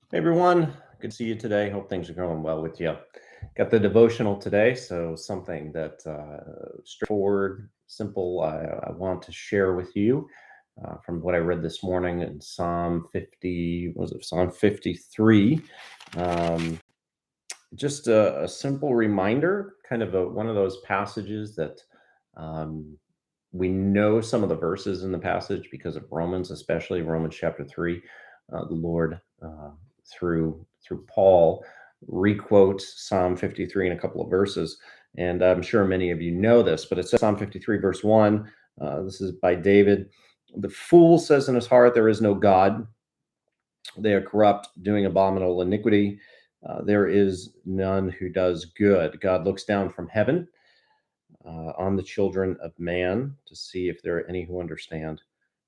Hey everyone, good to see you today. Hope things are going well with you. Got the devotional today, so something that straightforward, simple. I want to share with you from what I read this morning in Psalm 50. Was it Psalm 53? Um, just a simple reminder, kind of one of those passages that um, we know some of the verses in the passage because of Romans, especially Romans chapter 3. The Lord, through Paul, requotes Psalm 53 in a couple of verses. And I'm sure many of you know this, but it says Psalm 53, verse 1. This is by David. The fool says in his heart, there is no God. They are corrupt, doing abominable iniquity. There is none who does good. God looks down from heaven on the children of man to see if there are any who understand,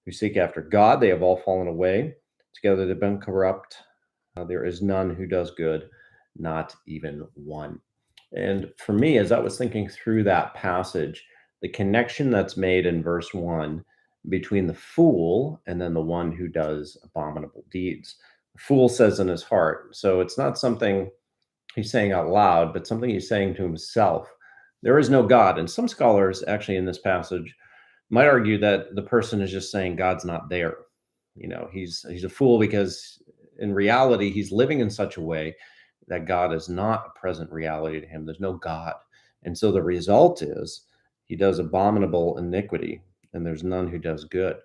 who seek after God. They have all fallen away. Together they've been corrupt. There is none who does good, not even one. And for me, as I was thinking through that passage, the connection that's made in verse 1 between the fool and then the one who does abominable deeds. The fool says in his heart. So it's not something he's saying out loud, but something he's saying to himself. There is no God. And some scholars, actually, in this passage, might argue that the person is just saying God's not there. He's a fool because in reality, he's living in such a way that God is not a present reality to him. There's no God. And so the result is he does abominable iniquity, and there's none who does good.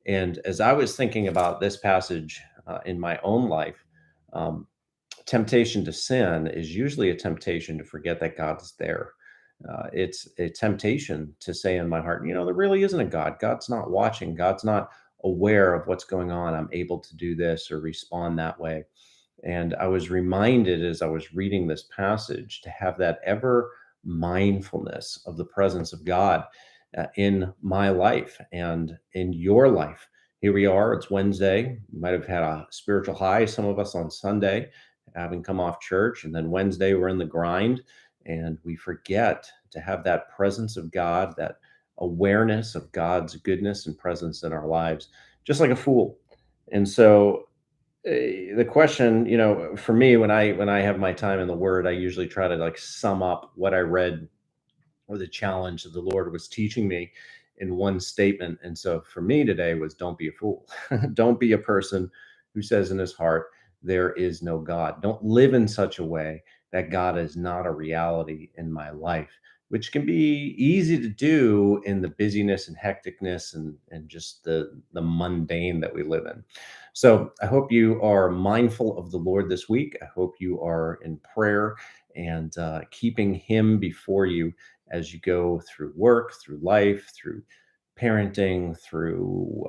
And as I was thinking about this passage in my own life, um, temptation to sin is usually a temptation to forget that God is there. It's a temptation to say in my heart, there really isn't a God. God's not watching. God's not aware of what's going on. I'm able to do this or respond that way. And I was reminded as I was reading this passage to have that ever mindfulness of the presence of God in my life and in your life. Here we are, it's Wednesday. You might have had a spiritual high, some of us on Sunday, having come off church. And then Wednesday, we're in the grind and we forget to have that presence of God, that awareness of God's goodness and presence in our lives, just like a fool. And so the question, for me, when I have my time in the Word, I usually try to like sum up what I read or the challenge that the Lord was teaching me in one statement. And so for me today was don't be a fool. Don't be a person who says in his heart, there is no God. Don't live in such a way that God is not a reality in my life, which can be easy to do in the busyness and hecticness and just the mundane that we live in. So I hope you are mindful of the Lord this week. I hope you are in prayer and keeping him before you as you go through work, through life, through parenting, through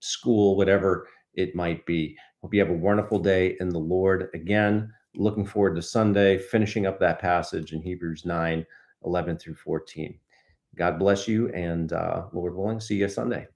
school, whatever it might be. Hope you have a wonderful day in the Lord. Again, looking forward to Sunday, finishing up that passage in Hebrews 9:11 through 14. God bless you, and Lord willing, see you Sunday.